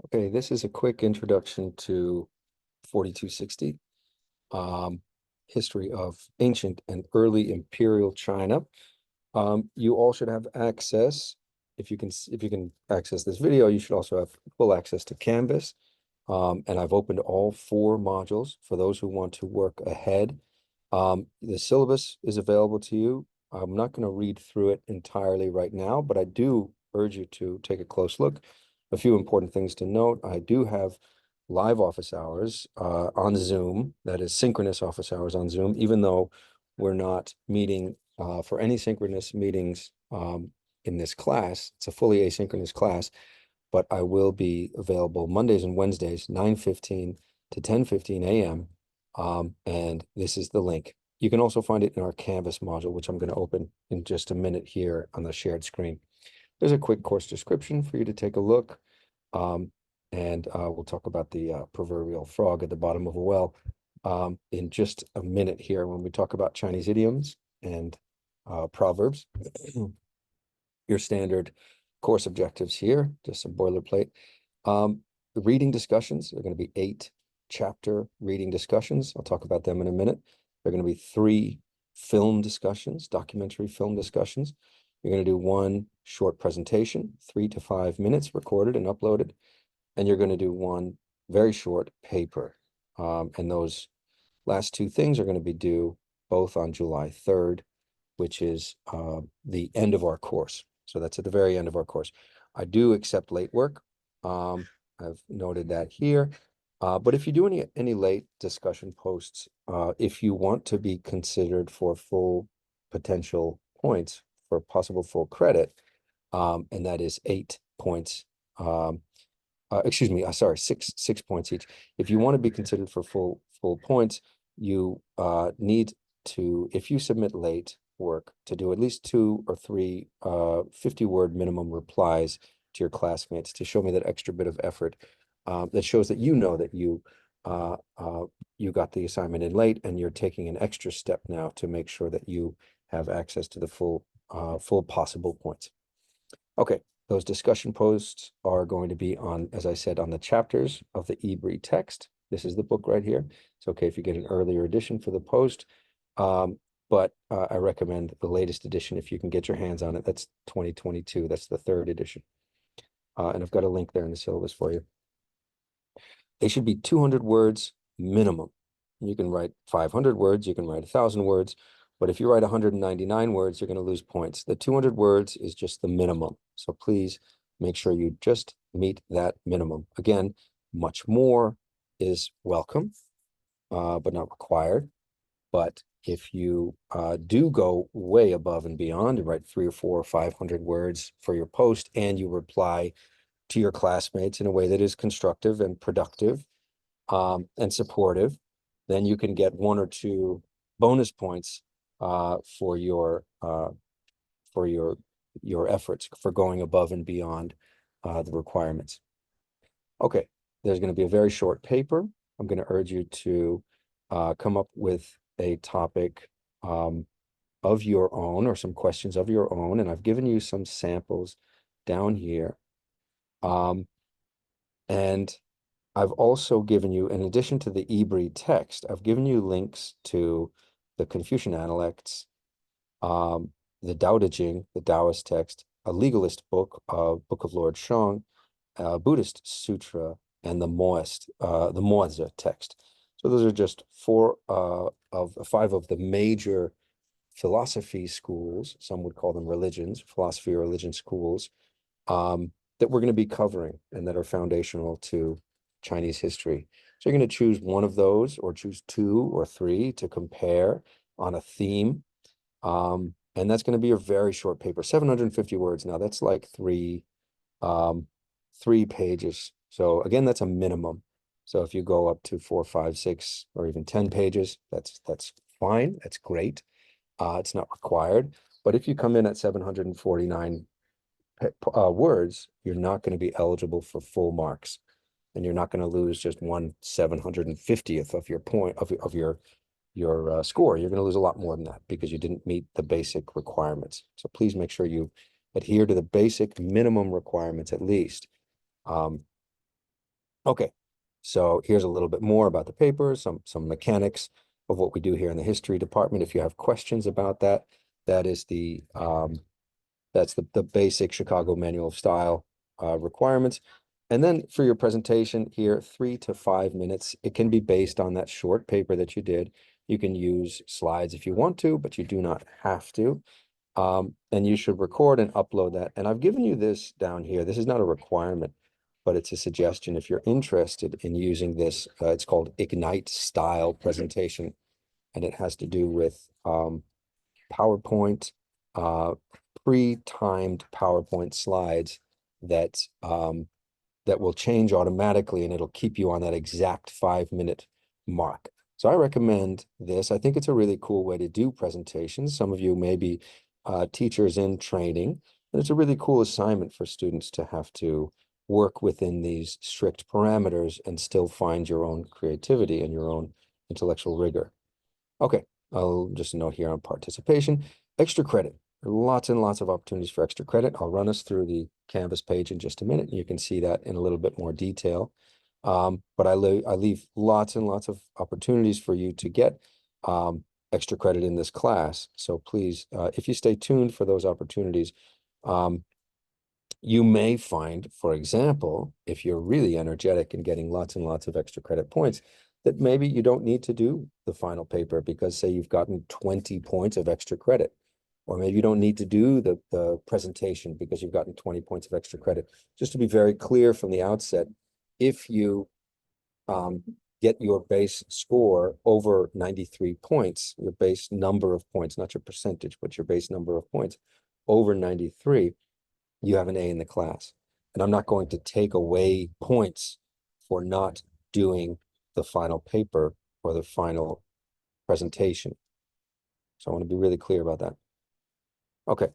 Okay, this is a quick introduction to 4260, um, history of ancient and early imperial China. You all should have access. If you can access this video, you should also have full access to Canvas. And I've opened all four modules for those who want to work ahead. The syllabus is available to you. I'm not going to read through it entirely right now, but I do urge you to take a close look. A few important things to note. I do have live office hours on Zoom, that is synchronous office hours on Zoom, even though we're not meeting for any synchronous meetings in this class. It's a fully asynchronous class, but I will be available Mondays and Wednesdays, 9:15 to 10:15 a.m. And this is the link. You can also find it in our Canvas module, which I'm going to open in just a minute here on the shared screen. There's a quick course description for you to take a look. Um, and we'll talk about the proverbial frog at the bottom of a well in just a minute here when we talk about Chinese idioms and proverbs. Your standard course objectives here, just some boilerplate. The reading discussions are going to be 8 chapter reading discussions. I'll talk about them in a minute. They're going to be 3 film discussions, documentary film discussions. You're going to do 1 short presentation, 3 to 5 minutes, recorded and uploaded. And you're going to do 1 very short paper. And those last 2 things are going to be due both on July 3rd, which is the end of our course. So that's at the very end of our course. I do accept late work. I've noted that here. But if you do any late discussion posts, if you want to be considered for full potential points for possible full credit, and that is 8 points. Excuse me, sorry, six points each. If you want to be considered for full points, you need to, if you submit late work, to do at least 2 or 3 50-word minimum replies to your classmates to show me that extra bit of effort that shows that you know that you got the assignment in late and you're taking an extra step now to make sure that you have access to the full possible points. Okay, those discussion posts are going to be on, as I said, on the chapters of the eBree text. This is the book right here. It's okay if you get an earlier edition for the post, but I recommend the latest edition if you can get your hands on it. That's 2022. That's the 3rd edition. And I've got a link there in the syllabus for you. They should be 200 words minimum. You can write 500 words, you can write 1,000 words, but if you write 199 words, you're going to lose points. The 200 words is just the minimum. So please make sure you just meet that minimum. Again, much more is welcome, but not required. But if you do go way above and beyond and write 300 or 400 or 500 words for your post and you reply to your classmates in a way that is constructive and productive and supportive, then you can get 1 or 2 bonus points for your efforts for going above and beyond the requirements. Okay, there's going to be a very short paper. I'm going to urge you to come up with a topic of your own or some questions of your own, and I've given you some samples down here. And I've also given you, in addition to the eBree text, I've given you links to the Confucian Analects, the Tao Te Ching, the Taoist text, a legalist book, Book of Lord Shang, Buddhist Sutra, and the Mozi text. So those are just 4 of 5 of the major philosophy schools, some would call them religions, philosophy or religion schools, that we're going to be covering and that are foundational to Chinese history. So you're going to choose one of those or choose 2 or 3 to compare on a theme. And that's going to be a very short paper, 750 words. Now that's like 3 pages. So again, that's a minimum. So if you go up to 4, 5, 6, or even 10 pages, that's fine. That's great. It's not required. But if you come in at 749 words, you're not going to be eligible for full marks. And you're not going to lose just 1/750th of your point of your score. You're going to lose a lot more than that because you didn't meet the basic requirements. So please make sure you adhere to the basic minimum requirements at least. Okay, so here's a little bit more about the paper, some mechanics of what we do here in the history department. If you have questions about that, that is that's the basic Chicago Manual of Style requirements. And then for your presentation here, 3 to 5 minutes. It can be based on that short paper that you did. You can use slides if you want to, but you do not have to. And you should record and upload that. And I've given you this down here. This is not a requirement, but it's a suggestion. If you're interested in using this, it's called Ignite Style Presentation, and it has to do with PowerPoint, uh, pre-timed PowerPoint slides that that will change automatically, and it'll keep you on that exact 5 minute mark. So I recommend this. I think it's a really cool way to do presentations. Some of you may be teachers in training, and it's a really cool assignment for students to have to work within these strict parameters and still find your own creativity and your own intellectual rigor. Okay, I'll just note here on participation. Extra credit. Lots and lots of opportunities for extra credit. I'll run us through the Canvas page in just a minute. You can see that in a little bit more detail. But I leave lots and lots of opportunities for you to get extra credit in this class. So please, if you stay tuned for those opportunities, you may find, for example, if you're really energetic and getting lots and lots of extra credit points, that maybe you don't need to do the final paper because, say, you've gotten 20 points of extra credit. Or maybe you don't need to do the presentation because you've gotten 20 points of extra credit. Just to be very clear from the outset, if you get your base score over 93 points, your base number of points, not your percentage, but your base number of points over 93, you have an A in the class. And I'm not going to take away points for not doing the final paper or the final presentation. So I want to be really clear about that. Okay, a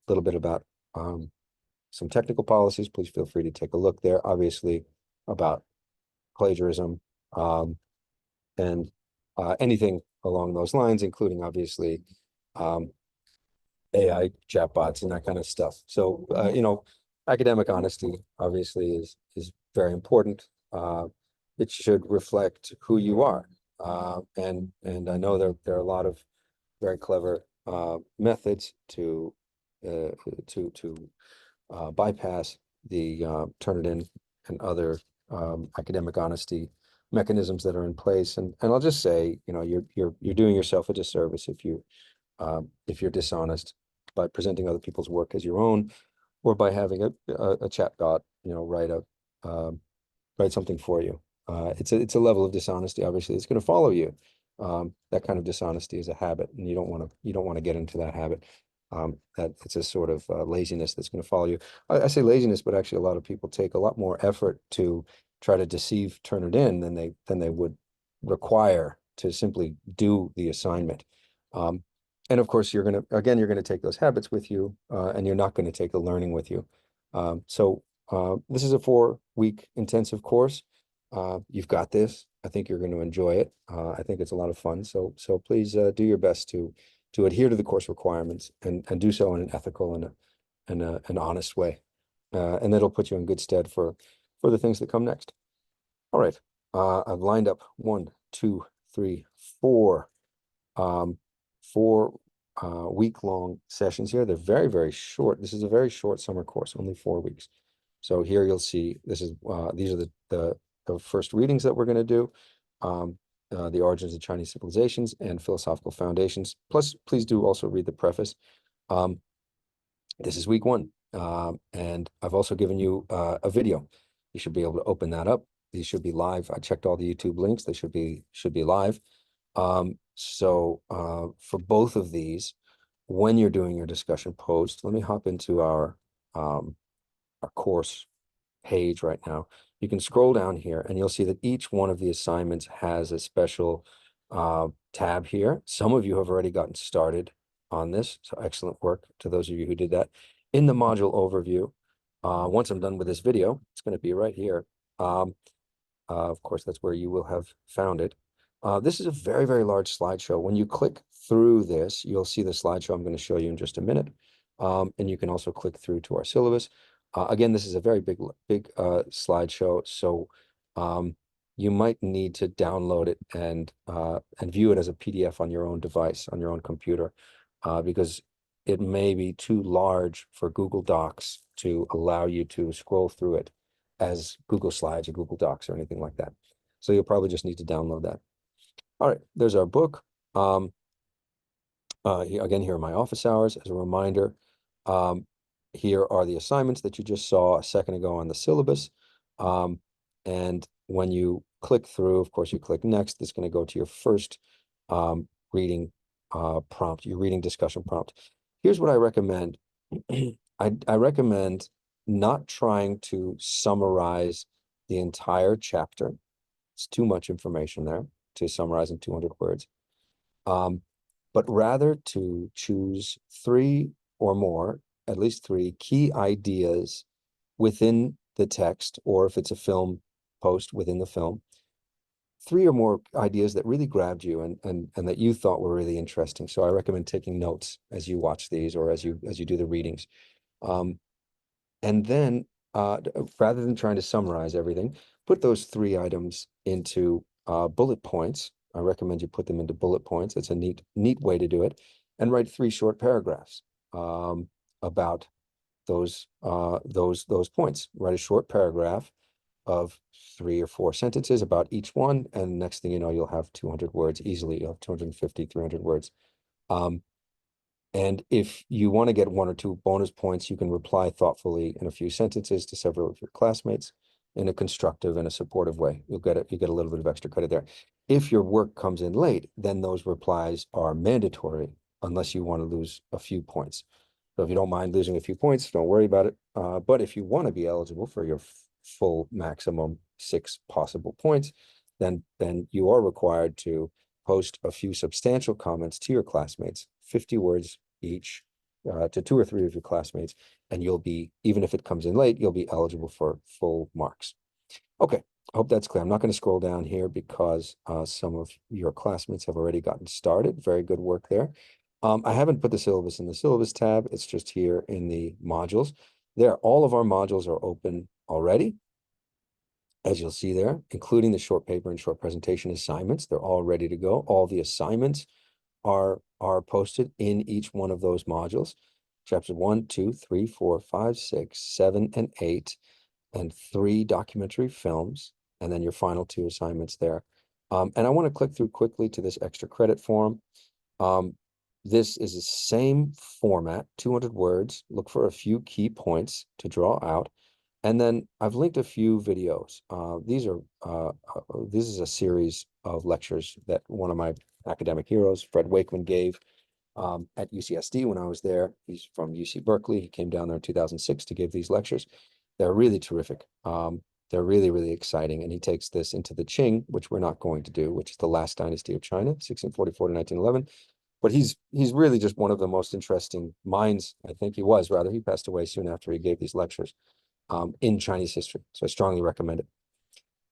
little bit about some technical policies. Please feel free to take a look there. Obviously, about plagiarism and anything along those lines, including obviously AI chatbots and that kind of stuff. So, academic honesty obviously is very important. It should reflect who you are. And I know there are a lot of very clever methods to bypass the Turnitin and other academic honesty mechanisms that are in place. And I'll just say, you're doing yourself a disservice if you're dishonest by presenting other people's work as your own, or by having a chat bot, write something for you. It's a level of dishonesty, obviously, it's going to follow you. That kind of dishonesty is a habit, and you don't want to get into that habit. That it's a sort of laziness that's going to follow you. I say laziness, but actually a lot of people take a lot more effort to try to deceive Turnitin than they would require to simply do the assignment. And of course, you're gonna take those habits with you, and you're not going to take the learning with you. So this is a 4-week intensive course. You've got this. I think you're going to enjoy it. I think it's a lot of fun. So please do your best to adhere to the course requirements and do so in an ethical and an honest way. And that'll put you in good stead for the things that come next. All right. I've lined up 1, 2, 3, 4 4 week-long sessions here. They're very, very short. This is a very short summer course, only 4 weeks. So here you'll see these are the first readings that we're going to do. The Origins of Chinese Civilizations and Philosophical Foundations. Plus, please do also read the preface. This is week 1. And I've also given you a video. You should be able to open that up. These should be live. I checked all the YouTube links. They should be live. So for both of these, when you're doing your discussion post, let me hop into our course page right now. You can scroll down here and you'll see that each one of the assignments has a special tab here. Some of you have already gotten started on this, so excellent work to those of you who did that. In the module overview, once I'm done with this video, it's going to be right here. Of course, that's where you will have found it. This is a very, very large slideshow. When you click through this, you'll see the slideshow I'm going to show you in just a minute. And you can also click through to our syllabus. Again, this is a very big slideshow. So you might need to download it and view it as a PDF on your own device, on your own computer, because it may be too large for Google Docs to allow you to scroll through it as Google Slides or Google Docs or anything like that. So you'll probably just need to download that. All right, there's our book. Again, here are my office hours. As a reminder, um, here are the assignments that you just saw a second ago on the syllabus. And when you click through, of course, you click next, it's going to go to your first reading prompt, your reading discussion prompt. Here's what I recommend. I recommend not trying to summarize the entire chapter. It's too much information there to summarize in 200 words. But rather to choose three or more, at least three key ideas within the text, or if it's a film post within the film, three or more ideas that really grabbed you and that you thought were really interesting. So I recommend taking notes as you watch these or as you do the readings. And then rather than trying to summarize everything, put those three items into bullet points. I recommend you put them into bullet points. It's a neat way to do it. And write three short paragraphs about those points. Write a short paragraph of 3 or 4 sentences about each one. And next thing you know, you'll have 200 words easily. You'll have 250, 300 words. And if you want to get 1 or 2 bonus points, you can reply thoughtfully in a few sentences to several of your classmates in a constructive and a supportive way. You get a little bit of extra credit there. If your work comes in late, then those replies are mandatory unless you want to lose a few points. So if you don't mind losing a few points, don't worry about it. But if you want to be eligible for your full maximum 6 possible points, then you are required to post a few substantial comments to your classmates, 50 words each, to 2 or 3 of your classmates, and you'll be, even if it comes in late, you'll be eligible for full marks. Okay, I hope that's clear. I'm not going to scroll down here because some of your classmates have already gotten started. Very good work there. I haven't put the syllabus in the syllabus tab. It's just here in the modules. There, all of our modules are open already, as you'll see there, including the short paper and short presentation assignments. They're all ready to go. All the assignments are posted in each one of those modules. Chapters 1, 2, 3, 4, 5, 6, 7, and 8, and 3 documentary films, and then your final 2 assignments there. And I want to click through quickly to this extra credit form. This is the same format, 200 words. Look for a few key points to draw out. And then I've linked a few videos. This is a series of lectures that one of my academic heroes, Fred Wakeman, gave at UCSD when I was there. He's from UC Berkeley. He came down there in 2006 to give these lectures. They're really terrific. They're really, really exciting. And he takes this into the Qing, which we're not going to do, which is the last dynasty of China, 1644 to 1911. But he's really just one of the most interesting minds. I think he was, rather. He passed away soon after he gave these lectures in Chinese history. So I strongly recommend it.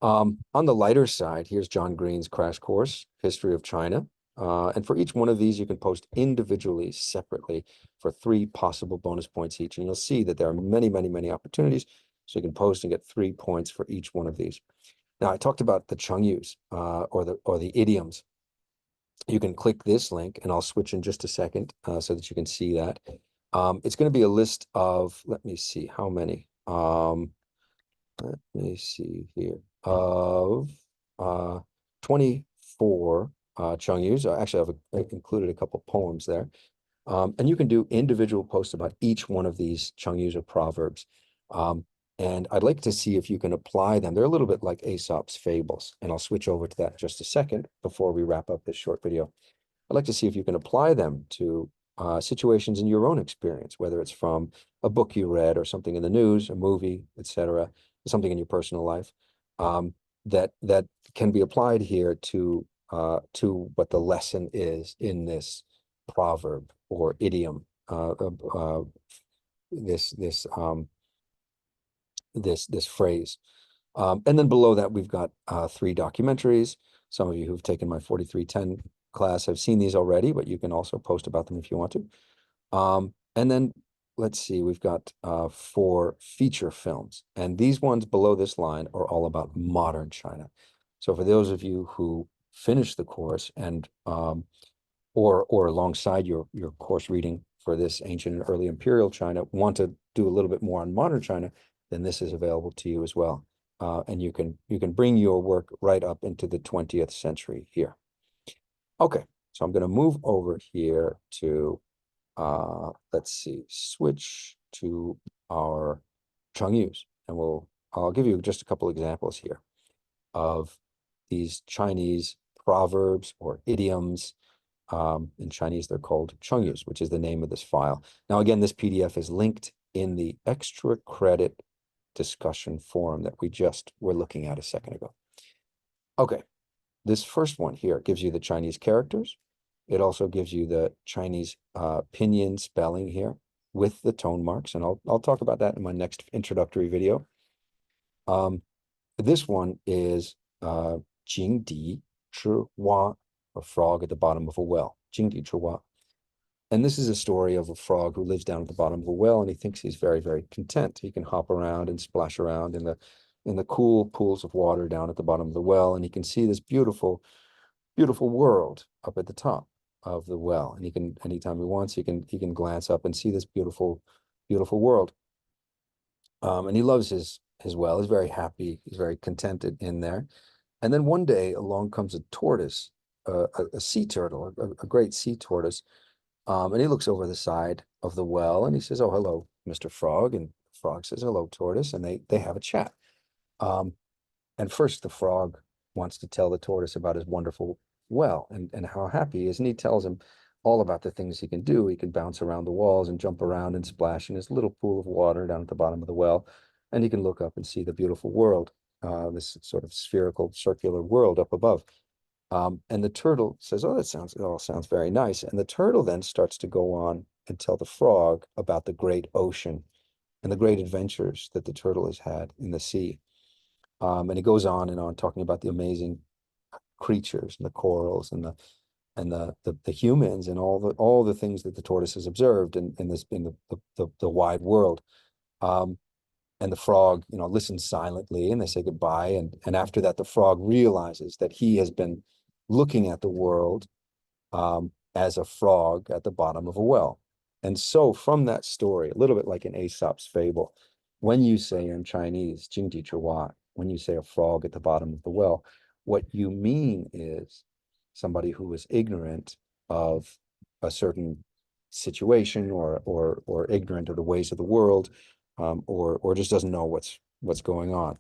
On the lighter side, here's John Green's crash course, History of China. And for each one of these, you can post individually, separately, for 3 possible bonus points each. And you'll see that there are many, many, many opportunities. So you can post and get 3 points for each one of these. Now, I talked about the Chungyus, or the idioms. You can click this link, and I'll switch in just a second so that you can see that. It's going to be a list of, let me see, how many? Let me see here, of 24 Chungyus. Actually, I've included a couple poems there. And you can do individual posts about each one of these Chungyus or proverbs. And I'd like to see if you can apply them. They're a little bit like Aesop's fables, and I'll switch over to that in just a second before we wrap up this short video. I'd like to see if you can apply them to situations in your own experience, whether it's from a book you read or something in the news, a movie, etc., something in your personal life, that can be applied here to what the lesson is in this proverb or idiom, this phrase. And then below that, we've got 3 documentaries. Some of you who've taken my 4310 class have seen these already, but you can also post about them if you want to. And then let's see, we've got 4 feature films, and these ones below this line are all about modern China. So for those of you who finish the course and or alongside your course reading for this ancient and early imperial China want to do a little bit more on modern China, then this is available to you as well. And you can bring your work right up into the 20th century here. Okay, so I'm going to move over here to let's see, switch to our Changyus, and I'll give you just a couple examples here of these Chinese proverbs or idioms. In Chinese, they're called Changyus, which is the name of this file. Now, again, this PDF is linked in the extra credit discussion forum that we just were looking at a second ago. Okay, this first one here gives you the Chinese characters. It also gives you the Chinese pinyin spelling here with the tone marks, and I'll talk about that in my next introductory video. This one is Jing Di Chi Wa, a frog at the bottom of a well. Jing Di Chi Wa. And this is a story of a frog who lives down at the bottom of a well, and he thinks he's very, very content. He can hop around and splash around in the cool pools of water down at the bottom of the well, and he can see this beautiful, beautiful world up at the top of the well. And he can, anytime he wants, he can glance up and see this beautiful, beautiful world. And he loves his well. He's very happy. He's very contented in there. And then one day along comes a tortoise, a sea turtle, a great sea tortoise. And he looks over the side of the well and he says, "Oh, hello, Mr. Frog." And Frog says, "Hello, tortoise." And they have a chat. Um, and first the frog wants to tell the tortoise about his wonderful well and how happy he is. And he tells him all about the things he can do. He can bounce around the walls and jump around and splash in his little pool of water down at the bottom of the well. And he can look up and see the beautiful world, this sort of spherical, circular world up above. And the turtle says, "Oh, it all sounds very nice." And the turtle then starts to go on and tell the frog about the great ocean and the great adventures that the turtle has had in the sea. And he goes on and on talking about the amazing creatures and the corals and the humans and all the things that the tortoise has observed in the wide world. Um, and the frog, listens silently, and they say goodbye. And after that, the frog realizes that he has been looking at the world as a frog at the bottom of a well. And so from that story, a little bit like in Aesop's fable, when you say in Chinese, "Jing Di Chua," when you say a frog at the bottom of the well, what you mean is somebody who is ignorant of a certain situation or ignorant of the ways of the world, or just doesn't know what's going on,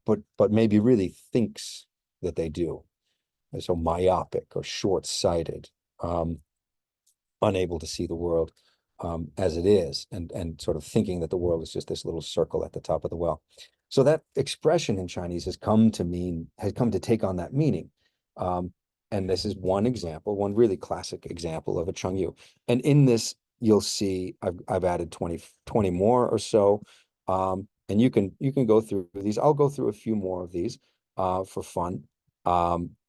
but maybe really thinks that they do. So myopic or short-sighted, unable to see the world as it is, and sort of thinking that the world is just this little circle at the top of the well. So that expression in Chinese has come to take on that meaning. And this is one example, one really classic example of a Chengyu. And in this, you'll see I've added 20 more or so. And you can go through these. I'll go through a few more of these for fun.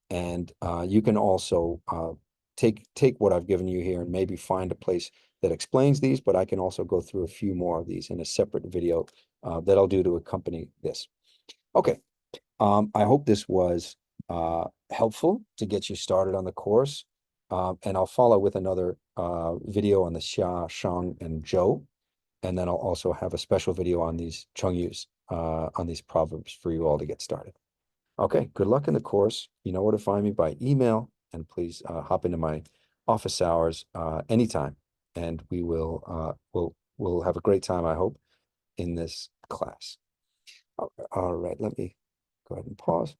And you can also take what I've given you here and maybe find a place that explains these, but I can also go through a few more of these in a separate video that I'll do to accompany this. Okay, I hope this was helpful to get you started on the course. And I'll follow with another video on the Xia, Shang, and Zhou. And then I'll also have a special video on these Chengyus, on these proverbs for you all to get started. Okay, good luck in the course. You know where to find me by email, and please hop into my office hours anytime, and we'll have a great time, I hope, in this class. All right, let me go ahead and pause.